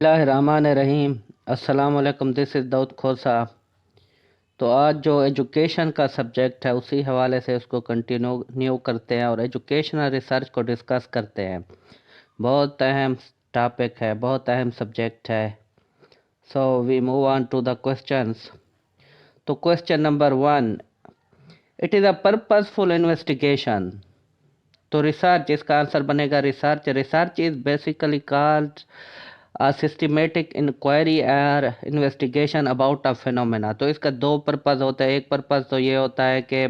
बिस्मिल्लाहिर्रहमानिर्रहीम। अस्सलाम वालेकुम। दिस इज़ दाऊद खोसा। तो आज जो एजुकेशन का सब्जेक्ट है उसी हवाले से उसको कंटिन्यू करते हैं और एजुकेशनल रिसर्च को डिस्कस करते हैं। बहुत अहम टॉपिक है, बहुत अहम सब्जेक्ट है। So we move on to the questions. तो question number 1, it is a purposeful investigation. तो रिसर्च, इसका आंसर बनेगा research. Research is basically called systematic inquiry और इन्वेस्टिगेशन अबाउट अ फिनोमेना। तो इसका दो पर्पज़ होता है। एक पर्पज़ तो ये होता है कि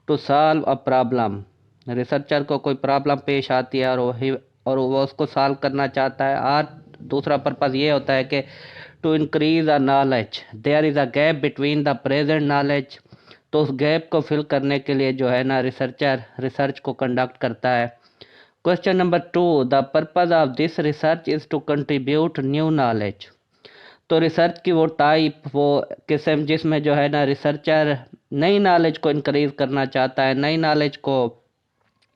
to solve a problem, researcher को कोई प्रॉब्लम पेश आती है और वो उसको सॉल्व करना चाहता है। और दूसरा पर्पज़ ये होता है कि to increase a knowledge, there is a gap between the present knowledge. तो उस गैप को फिल करने के लिए जो है ना रिसर्चर रिसर्च को कंडक्ट करता है। Question number 2, the purpose of this research is to contribute new knowledge. तो रिसर्च की वो टाइप, वो किस्म जिसमें जो है ना रिसर्चर नई नॉलेज को इंक्रीज करना चाहता है, नई नॉलेज को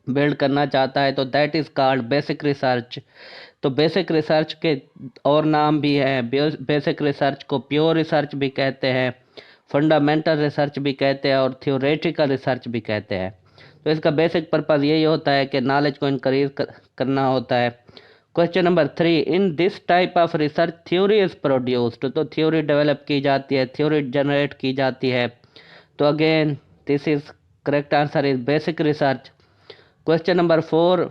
बिल्ड करना चाहता है, तो that is called basic research. तो बेसिक रिसर्च के और नाम भी हैं। बेसिक रिसर्च को प्योर रिसर्च भी कहते हैं, फंडामेंटल रिसर्च भी कहते हैं और थ्योरेटिकल रिसर्च भी कहते हैं। तो इसका बेसिक पर्पज़ यही होता है कि नॉलेज को इंक्रीज करना होता है। Question number 3, in this type of research theory is produced. तो थ्योरी डेवलप की जाती है, थ्योरी जनरेट की जाती है। तो again this is correct answer is basic research. Question number 4,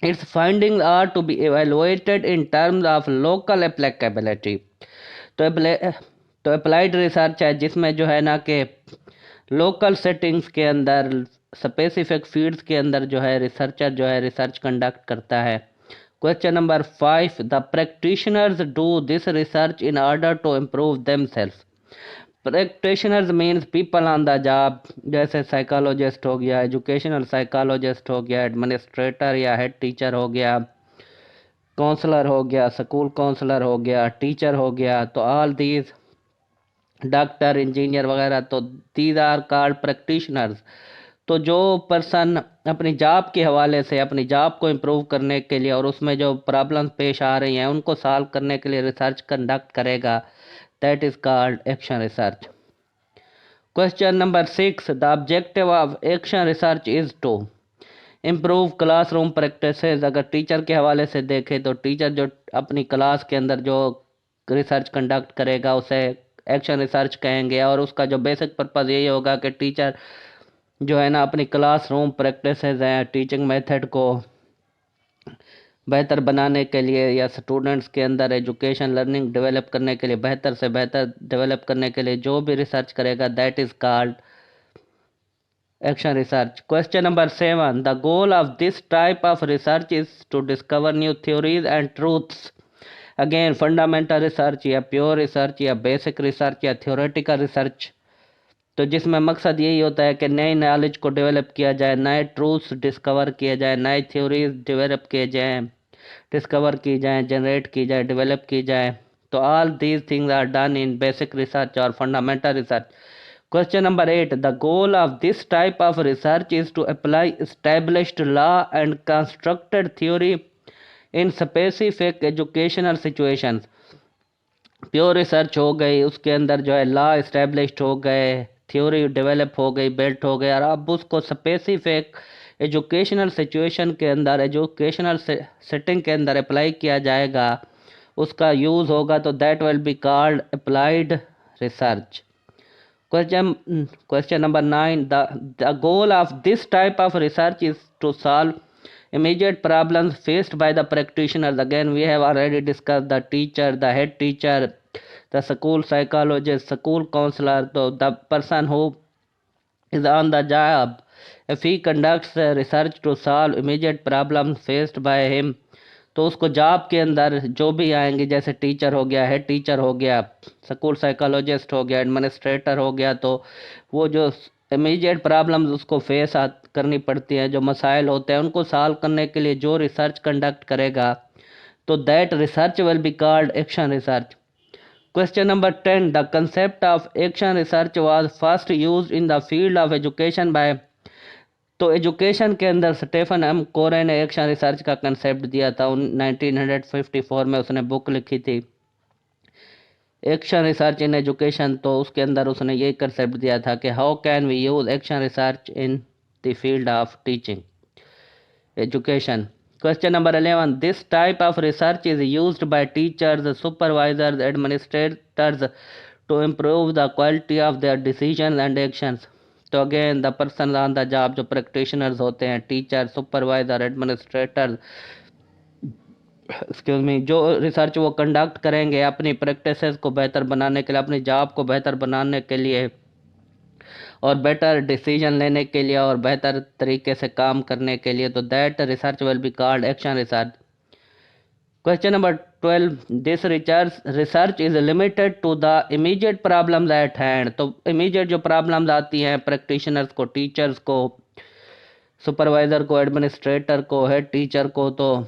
its findings are to be evaluated in terms of local applicability। तो तो अप्लाइड रिसर्च है जिसमें जो है ना कि लोकल सेटिंग्स के अंदर, स्पेसिफिक फील्ड्स के अंदर जो है रिसर्चर जो है रिसर्च कंडक्ट करता है। Question number 5, the practitioners do this research in order to improve themself. Practitioners means people on the job, जैसे साइकोलॉजिस्ट हो गया, एजुकेशनल साइकोलॉजिस्ट हो गया, एडमिनिस्ट्रेटर या हेड टीचर हो गया, काउंसलर हो गया, स्कूल काउंसलर हो गया, टीचर हो गया। तो ऑल दीज, डॉक्टर, इंजीनियर वगैरह, तो दीज आर कॉल्ड प्रैक्टिशनर्स। तो जो पर्सन अपनी जॉब के हवाले से अपनी जॉब को इम्प्रूव करने के लिए और उसमें जो प्रॉब्लम्स पेश आ रही हैं उनको सॉल्व करने के लिए रिसर्च कंडक्ट करेगा, that is called action research. Question number 6, the objective of action research is to improve classroom practices. अगर टीचर के हवाले से देखें तो टीचर जो अपनी क्लास के अंदर जो रिसर्च कंडक्ट करेगा उसे एक्शन रिसर्च कहेंगे। और उसका जो बेसिक पर्पज़ यही होगा कि टीचर जो है ना अपनी क्लासरूम प्रैक्टिसेस हैं, टीचिंग मेथड को बेहतर बनाने के लिए या स्टूडेंट्स के अंदर एजुकेशन लर्निंग डेवलप करने के लिए, बेहतर से बेहतर डेवलप करने के लिए जो भी रिसर्च करेगा, that is called action research. Question number 7, the goal of this type of research is to discover new theories and truths. Again fundamental research या प्योर रिसर्च या बेसिक रिसर्च या थ्योरेटिकल रिसर्च, तो जिसमें मकसद यही होता है कि नई नॉलेज को डेवलप किया जाए, नए ट्रूथ्स डिस्कवर किए जाए, नए थ्योरीज डेवलप किए जाएँ, डिस्कवर की जाए, जनरेट की जाए, डेवलप की जाए। तो all these things are done in basic research और fundamental research. Question number 8, the goal of this type of research is to apply established law and constructed theory in specific educational situations. Pure research हो गई, उसके अंदर जो है law established हो गए, theory develop हो गई, बिल्ट हो गई, और अब उसको स्पेसिफिक एजुकेशनल सिचुएशन के अंदर, एजुकेशनल सेटिंग के अंदर अप्लाई किया जाएगा, उसका यूज़ होगा, तो that will be called applied research. Question question number 9, the goal of this type of research is to solve immediate problems faced by the practitioners. Again we have already discussed the teacher, the head teacher, the school psychologist, school counselor. So the person who is on the job, if he conducts research to solve immediate problems faced by him, तो उसको job के अंदर जो भी आएंगे, जैसे teacher हो गया, हेड टीचर हो गया, स्कूल साइकोलॉजिस्ट हो गया, एडमिनिस्ट्रेटर हो गया, तो वो जो इमीडिएट प्रॉब्लम्स उसको फेस करनी पड़ती हैं, जो मसाइल होते हैं उनको सॉल्व करने के लिए जो रिसर्च कंडक्ट करेगा, तो that research will be called action research. Question number 10, the concept of action research was first used in the field of education by तो एजुकेशन के अंदर स्टेफन एम कोरे ने एक्शन रिसर्च का कंसेप्ट दिया था। 1954 में उसने बुक लिखी थी एक्शन रिसर्च इन एजुकेशन। तो उसके अंदर उसने ये कंसेप्ट दिया था कि how can we use action research in the field of teaching education. Question number 11. This type of research is used by teachers, supervisors, administrators to improve the quality of their decisions and actions. तो again the person on the job जो practitioners होते हैं, teacher, supervisor, administrator, excuse me, जो research वो conduct करेंगे अपनी practices को बेहतर बनाने के लिए, अपनी जॉब को बेहतर बनाने के लिए और बेटर डिसीजन लेने के लिए और बेहतर तरीके से काम करने के लिए, तो that research will be called action research. Question number 12. This research is limited to the immediate problems at hand. तो इमीडिएट जो प्रॉब्लम्स आती हैं प्रैक्टिशनर्स को, टीचर्स को, सुपरवाइजर को, एडमिनिस्ट्रेटर को, हेड टीचर को, तो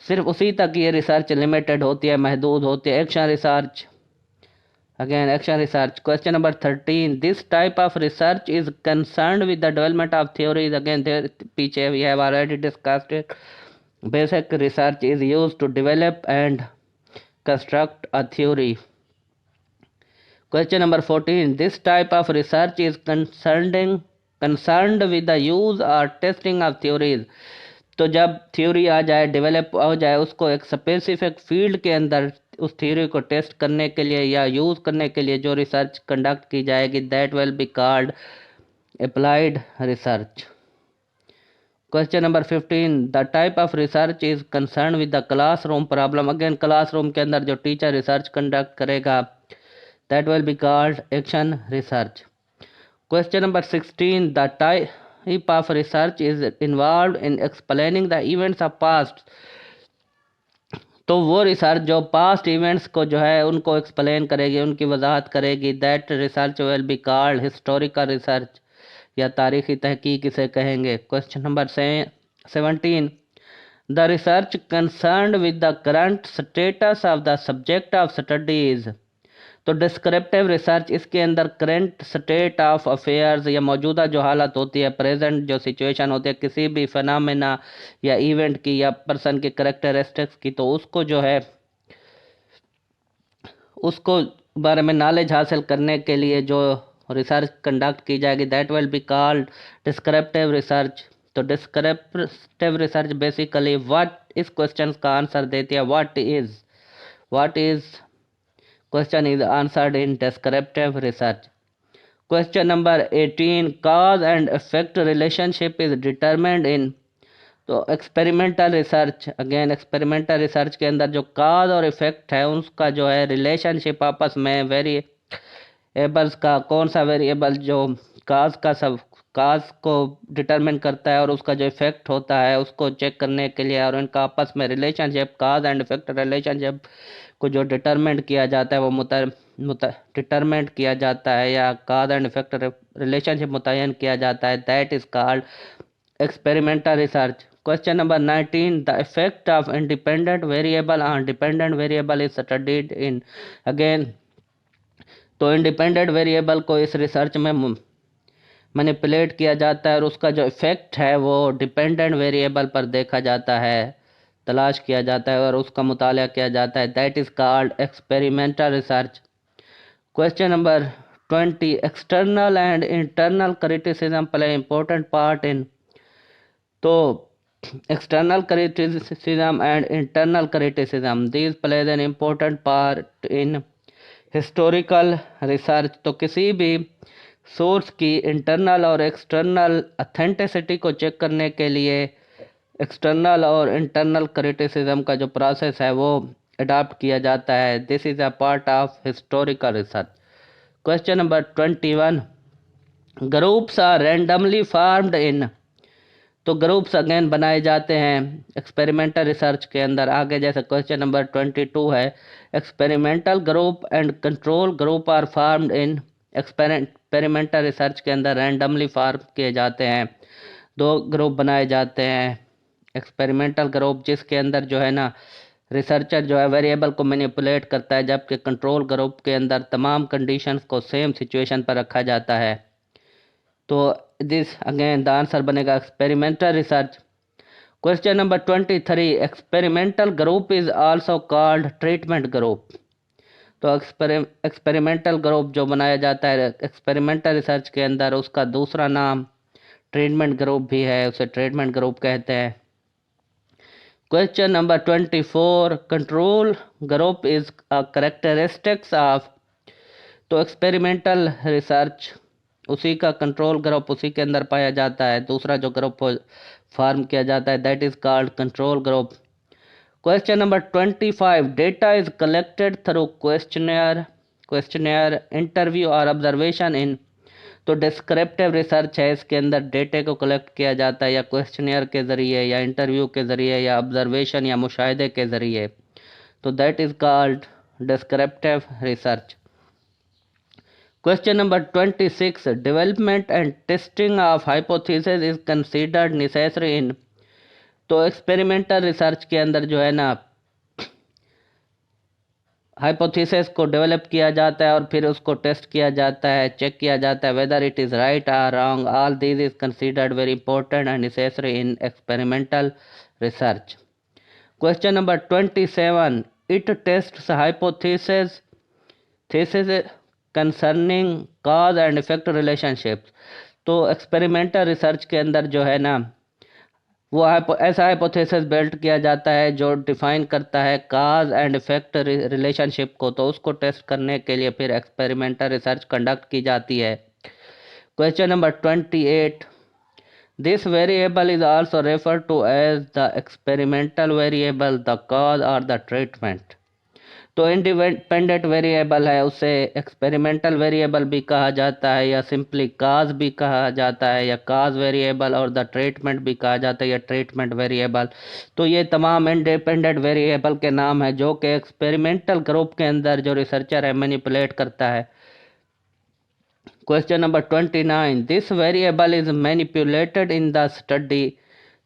सिर्फ उसी तक ये रिसर्च लिमिटेड होती है, महदूद होती है। Action research, again action research. Question number 13. This type of research is concerned with the development of theories. Again there पीछे we have already discussed it. Basic research is used to develop and construct a theory. Question number 14. This type of research is concerned with the use or testing of theories. तो जब theory आ जाए, develop हो जाए, उसको एक specific field के अंदर उस थ्योरी को टेस्ट करने के लिए या यूज़ करने के लिए जो रिसर्च कंडक्ट की जाएगी, that will be called applied research. Question number 15. The type of research is concern with the classroom problem. Again classroom के अंदर जो टीचर रिसर्च कंडक्ट करेगा, that will be called action research. Question number 16. The type of research is involved in explaining the events of past. तो वो research जो past events को जो है उनको एक्सप्लेन करेगी, उनकी वजाहत करेगी, that research will be called historical research या तारीखी तहकीक इसे कहेंगे। Question number 17. The research concerned with the current status of the subject of studies. तो डिस्क्रिप्टिव रिसर्च इसके अंदर करंट स्टेट ऑफ अफेयर्स या मौजूदा जो हालत होती है, प्रेजेंट जो सिचुएशन होती है किसी भी फिनोमेना या इवेंट की या पर्सन की करेक्टरिस्टिक्स की, तो उसको जो है उसको बारे में नॉलेज हासिल करने के लिए जो रिसर्च कंडक्ट की जाएगी, that will be called descriptive research. तो descriptive research basically what is question का आंसर देती है, what is question is answered in descriptive research. Question number 18. Cause and effect relationship is determined in। तो experimental research, again experimental research के अंदर जो काज और effect है उसका जो है रिलेशनशिप आपस में, वेरिएबल्स का कौन सा वेरिएबल जो काज को डिटरमिन करता है और उसका जो इफेक्ट होता है उसको चेक करने के लिए, और इनका आपस में relationship, cause and effect relationship को जो डिटरमिन किया जाता है वो डिटरमिन किया जाता है या काज एंड इफेक्ट रिलेशनशिप मुतय्यन किया जाता है, that is called experimental research. Question number 19. The effect of independent variable on dependent variable is studied in. Again तो इंडिपेंडेंट वेरिएबल को इस रिसर्च में मैनिपुलेट किया जाता है और उसका जो इफेक्ट है वो डिपेंडेंट वेरिएबल पर देखा जाता है, तलाश किया जाता है और उसका मुताला किया जाता है, that is called experimental research. Question number 20. External and internal criticism play important part in. तो external criticism and internal criticism, these plays an important part in historical research. तो किसी भी सोर्स की इंटरनल और एक्सटर्नल अथेंटिसिटी को check करने के लिए एक्सटर्नल और इंटरनल क्रिटिसिज्म का जो प्रोसेस है वो अडॉप्ट किया जाता है, this is a part of historical research. Question number 21. Groups are randomly formed in. तो ग्रुप्स अगेन बनाए जाते हैं एक्सपेरिमेंटल रिसर्च के अंदर। आगे जैसे क्वेश्चन नंबर 22 है, experimental group and control group are formed in. Experimental research के अंदर रैंडमली फॉर्म किए जाते हैं, दो ग्रुप बनाए जाते हैं। एक्सपेरिमेंटल ग्रुप जिसके अंदर जो है ना रिसर्चर जो है वेरिएबल को मैनिपुलेट करता है, जबकि कंट्रोल ग्रुप के अंदर तमाम कंडीशंस को सेम सिचुएशन पर रखा जाता है। तो दिस अगेन द आंसर बनेगा experimental research. Question number 23, experimental group is also called treatment group. तो एक्सपेरिमेंटल ग्रुप जो बनाया जाता है एक्सपेरिमेंटल रिसर्च के अंदर, उसका दूसरा नाम ट्रीटमेंट ग्रुप भी है, उसे ट्रीटमेंट ग्रुप कहते हैं। Question number 24, control group is a characteristics of. तो एक्सपेरिमेंटल रिसर्च उसी का कंट्रोल ग्रुप उसी के अंदर पाया जाता है, दूसरा जो ग्रुप फॉर्म किया जाता है that is called control group. Question number 25, data is collected through questionnaire interview और ऑब्जर्वेशन इन। तो डिस्क्रिप्टिव रिसर्च है, इसके अंदर डेटे को कलेक्ट किया जाता है या क्वेश्चनेयर के ज़रिए या इंटरव्यू के ज़रिए या ऑब्जर्वेशन या मुशाहिदे के ज़रिए, तो that is called descriptive research. Question number 26, development and testing of hypothesis is considered necessary in. तो एक्सपेरिमेंटल रिसर्च के अंदर जो है ना हाइपोथेसिस को डेवलप किया जाता है और फिर उसको टेस्ट किया जाता है, चेक किया जाता है वेदर इट इज़ राइट और wrong. All this is considered very important and necessary in experimental research. Question number 27, it tests hypothesis concerning cause and effect relationships. तो एक्सपेरिमेंटल रिसर्च के अंदर जो है ना वो ऐसा हाइपोथेसिस बिल्ड किया जाता है जो डिफाइन करता है काज एंड इफेक्ट रिलेशनशिप को, तो उसको टेस्ट करने के लिए फिर एक्सपेरिमेंटल रिसर्च कंडक्ट की जाती है। Question number 28, this variable is also refer to as the experimental variable, the cause और द ट्रीटमेंट। तो इंडिपेंडेंट वेरिएबल है उसे एक्सपेरिमेंटल वेरिएबल भी कहा जाता है या सिंपली काज भी कहा जाता है या काज वेरिएबल, और द ट्रीटमेंट भी कहा जाता है या ट्रीटमेंट वेरिएबल। तो ये तमाम इंडिपेंडेंट वेरिएबल के नाम है जो कि एक्सपेरिमेंटल ग्रुप के अंदर जो रिसर्चर है मैनिपुलेट करता है। Question number 29, this variable is manipulated in the study.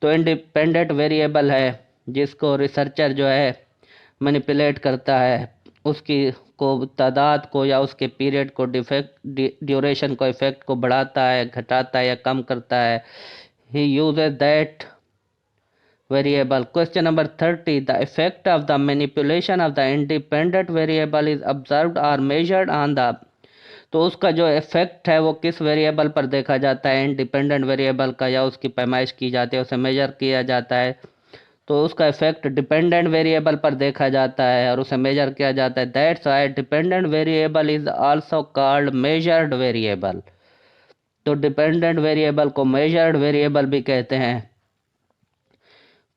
तो इंडिपेंडेंट वेरिएबल है जिसको रिसर्चर जो है मैनिपुलेट करता है, उसकी को तादाद को या उसके पीरियड को ड्यूरेशन को इफेक्ट को बढ़ाता है, घटाता है या कम करता है। He uses that variable. Question number 30, the effect of the manipulation of the independent variable is observed और मेजर्ड ऑन द। तो उसका जो इफेक्ट है वो किस वेरिएबल पर देखा जाता है, इंडिपेंडेंट वेरिएबल का, या उसकी पैमाइश की जाती है, उसे मेजर किया जाता है। तो उसका इफेक्ट डिपेंडेंट वेरिएबल पर देखा जाता है और उसे मेजर किया जाता है। That's why dependent variable is also called measured variable. तो डिपेंडेंट वेरिएबल को मेजर्ड वेरिएबल भी कहते हैं।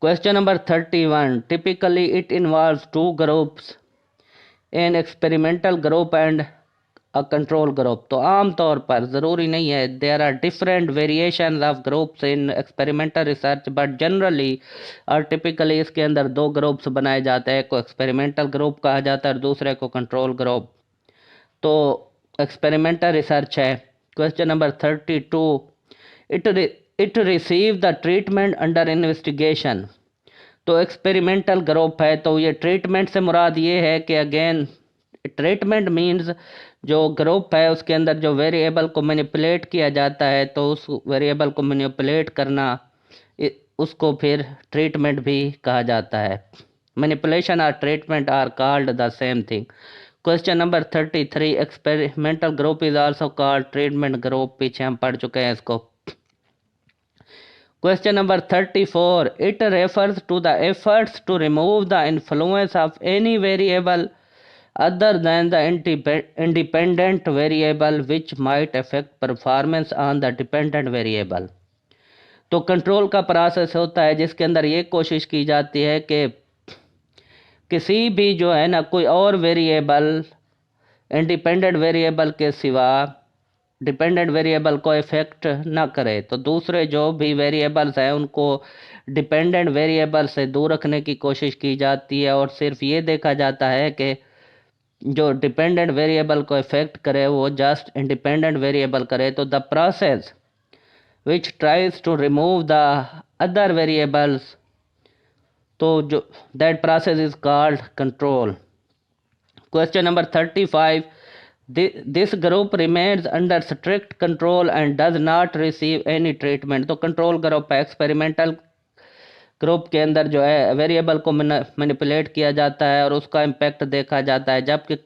Question number 31, typically it involves two groups, an experimental group and a control group. तो आमतौर पर ज़रूरी नहीं है, there are different variations of groups in experimental research, but generally और टिपिकली इसके अंदर दो ग्रुप्स बनाए जाते हैं, को एक्सपेरिमेंटल ग्रुप कहा जाता है और दूसरे को कंट्रोल ग्रुप। तो एक्सपेरिमेंटल रिसर्च है। Question number 32, it receive the treatment under investigation. तो एक्सपेरिमेंटल ग्रुप है, तो ये ट्रीटमेंट से मुराद ये है कि अगेन ट्रीटमेंट मीन्स जो ग्रुप है उसके अंदर जो वेरिएबल को मैनिपुलेट किया जाता है, तो उस वेरिएबल को मैनिपुलेट करना उसको फिर ट्रीटमेंट भी कहा जाता है। मैनिपुलेशन और treatment are called the same thing. Question number 33, experimental group is also called treatment group. पीछे हम पढ़ चुके हैं इसको। Question number 34, it refers to the efforts to remove the influence of any variable other than the independent variable which might affect performance on the dependent variable। तो control का process होता है जिसके अंदर ये कोशिश की जाती है कि किसी भी जो है ना कोई और वेरिएबल इंडिपेंडेंट वेरिएबल के सिवा डिपेंडेंट वेरिएबल को इफेक्ट ना करे। तो दूसरे जो भी वेरिएबल्स हैं उनको डिपेंडेंट वेरिएबल से दूर रखने की कोशिश की जाती है और सिर्फ ये देखा जाता है कि जो डिपेंडेंट वेरिएबल को इफेक्ट करे वो जस्ट इंडिपेंडेंट वेरिएबल करे। तो the process which tries to remove the other variables, तो जो that process is called control. Question number 35, this group remains under strict control and does not receive any treatment. तो control group है, experimental group के अंदर जो है variable को manipulate किया जाता है और उसका इम्पैक्ट देखा जाता है, जबकि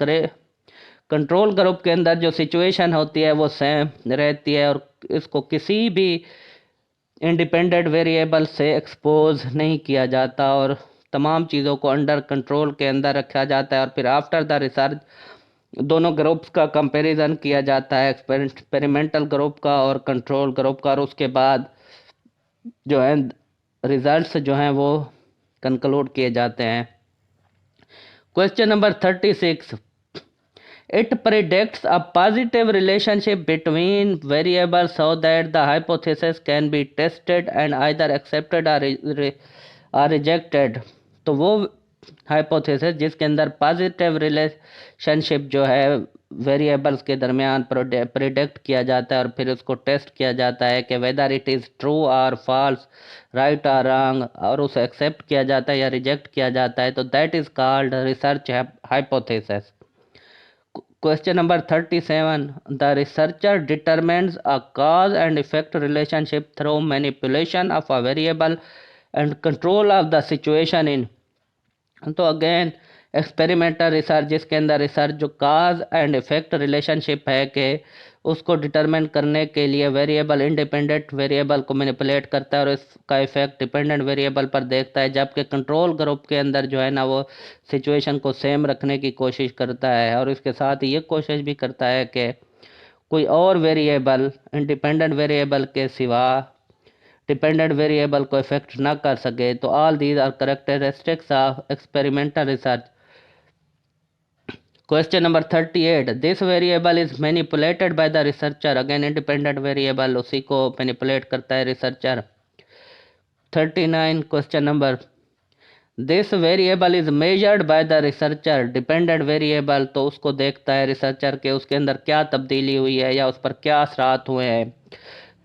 कंट्रोल ग्रुप के अंदर जो सिचुएशन होती है वो सेम रहती है और इसको किसी भी इंडिपेंडेंट वेरिएबल से एक्सपोज नहीं किया जाता और तमाम चीज़ों को अंडर कंट्रोल के अंदर रखा जाता है। और फिर आफ्टर द रिसर्च दोनों ग्रुप्स का कंपैरिजन किया जाता है, एक्सपेरिमेंटल ग्रुप का और कंट्रोल ग्रुप का, और उसके बाद जो है रिजल्ट्स जो हैं वो कंक्लूड किए जाते हैं। Question number 36, it predicts a positive relationship between variables so that the hypothesis can be tested and either accepted or rejected। तो वो हाइपोथेसिस जिसके अंदर पॉजिटिव रिलेशनशिप जो है वेरिएबल्स के दरमियान प्रिडिक्ट किया जाता है और फिर उसको टेस्ट किया जाता है कि वेदर इट इज़ ट्रू और फॉल्स, राइट और रॉन्ग, और उसे एक्सेप्ट किया जाता है या रिजेक्ट किया जाता है, तो that is called research hypothesis. Question number 37, the researcher determines a cause and effect relationship through manipulation of a variable and control of the situation in। तो अगेन एक्सपेरिमेंटल रिसर्च जिसके अंदर रिसर्च जो काज and effect relationship है कि उसको determine करने के लिए वेरिएबल इंडिपेंडेंट वेरिएबल को मैनिपुलेट करता है और इसका इफेक्ट डिपेंडेंट वेरिएबल पर देखता है, जबकि कंट्रोल ग्रुप के अंदर जो है ना वो सिचुएशन को सेम रखने की कोशिश करता है और इसके साथ ही ये कोशिश भी करता है कि कोई और वेरिएबल इंडिपेंडेंट वेरिएबल के सिवा डिपेंडेंट वेरिएबल को इफेक्ट ना कर सके। तो all these are characteristics of experimental research. Question number 38, this variable is manipulated by the researcher. Again independent variable उसी को मैनिपुलेट करता है researcher. 39 question number, this variable is measured by the researcher. Dependent variable तो उसको देखता है researcher के उसके अंदर क्या तब्दीली हुई है या उस पर क्या असरात हुए हैं।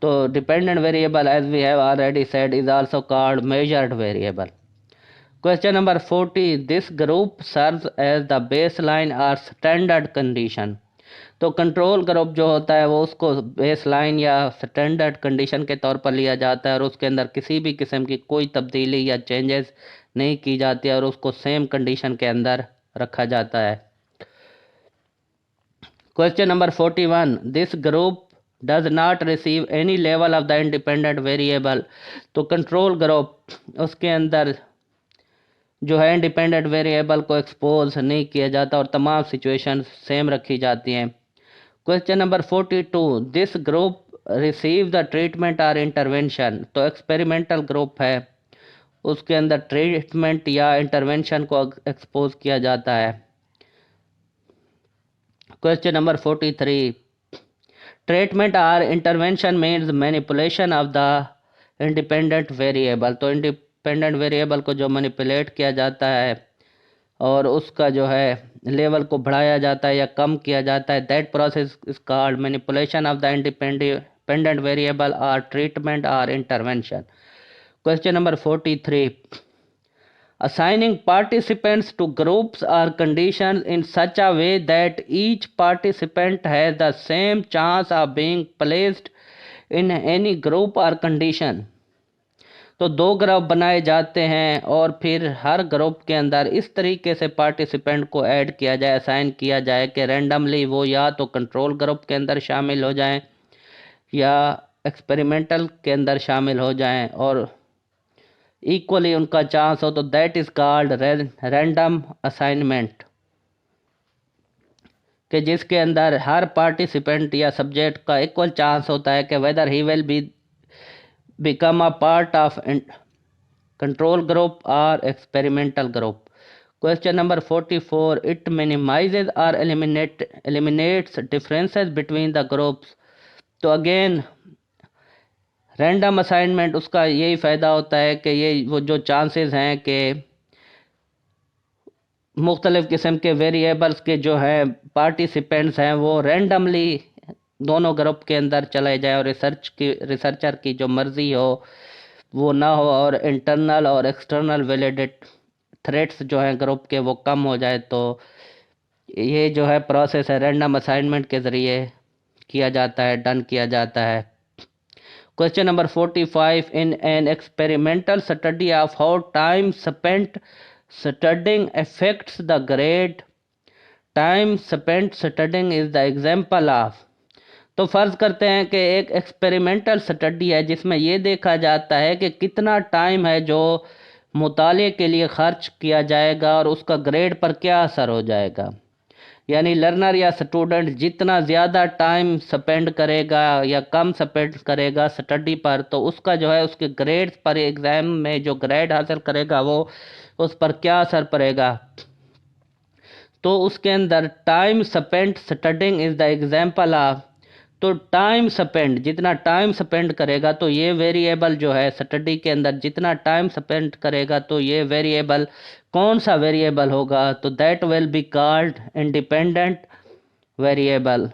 तो dependent variable as we have already said is also called measured variable. Question number 40, this group serves as the base line और स्टैंडर्ड कंडीशन। तो कंट्रोल ग्रुप जो होता है वो उसको बेस लाइन या स्टैंडर्ड कंडीशन के तौर पर लिया जाता है और उसके अंदर किसी भी किस्म की कोई तब्दीली या चेंजेस नहीं की जाती और उसको सेम कंडीशन के अंदर रखा जाता है। Question number 41, this group does not receive any level of the independent variable. तो कंट्रोल ग्रुप उसके अंदर जो है इंडिपेंडेंट वेरिएबल को एक्सपोज नहीं किया जाता और तमाम सिचुएशन सेम रखी जाती हैं। Question number 42, this group receive the treatment और इंटरवेंशन। तो एक्सपेरिमेंटल ग्रुप है उसके अंदर ट्रीटमेंट या इंटरवेंशन को एक्सपोज किया जाता है। क्वेश्चन नंबर 43, ट्रीटमेंट और intervention means manipulation of the independent variable. तो इंडिपेंडेंट वेरिएबल को जो मैनिपुलेट किया जाता है और उसका जो है लेवल को बढ़ाया जाता है या कम किया जाता है, that process is called manipulation of the independent variable और ट्रीटमेंट और intervention. Question number 43, assigning participants to groups or conditions in such a way that each participant has the same chance of being placed in any group or condition। तो दो group बनाए जाते हैं और फिर हर group के अंदर इस तरीके से पार्टिसिपेंट को ऐड किया जाए, असाइन किया जाए कि रैंडमली वो या तो कंट्रोल ग्रुप के अंदर शामिल हो जाएं या एक्सपेरिमेंटल के अंदर शामिल हो जाएं और इक्वली उनका चांस हो, तो that is called random assignment, कि जिसके अंदर हर पार्टिसिपेंट या सब्जेक्ट का इक्वल चांस होता है कि weather he will be become a part of control group or experimental group। Question number 44, it minimizes or eliminates differences between the groups। तो again random assignment उसका यही फ़ायदा होता है कि ये वो जो चांसेस हैं कि मुख्तलिफ़ किस्म के वेरिएबल्स के जो हैं पार्टिसिपेंट्स हैं वो रैंडमली दोनों ग्रुप के अंदर चले जाए और रिसर्चर की जो मर्ज़ी हो वो ना हो और इंटरनल और एक्सटर्नल वैलिडेट थ्रेट्स जो हैं ग्रुप के वो कम हो जाए। तो ये जो है प्रोसेस है रैंडम असाइनमेंट के ज़रिए किया जाता है, डन किया जाता है। Question number 45, in an experimental study of how time spent studying affects the grade, time spent studying is the example of. तो फ़र्ज़ करते हैं कि एक एक्सपेरिमेंटल स्टडी है जिसमें ये देखा जाता है कि कितना टाइम है जो मुताले के लिए ख़र्च किया जाएगा और उसका ग्रेड पर क्या असर हो जाएगा। यानी लर्नर या स्टूडेंट जितना ज़्यादा टाइम स्पेंड करेगा या कम स्पेंड करेगा स्टडी पर, तो उसका जो है उसके ग्रेड्स पर, एग्ज़ाम में जो ग्रेड हासिल करेगा वो उस पर क्या असर पड़ेगा। तो उसके अंदर time spent studying is the example of. तो टाइम स्पेंड, जितना टाइम स्पेंड करेगा, तो ये वेरिएबल जो है स्टडी के अंदर जितना टाइम स्पेंड करेगा, तो ये वेरिएबल कौन सा वेरिएबल होगा, तो that will be called independent variable.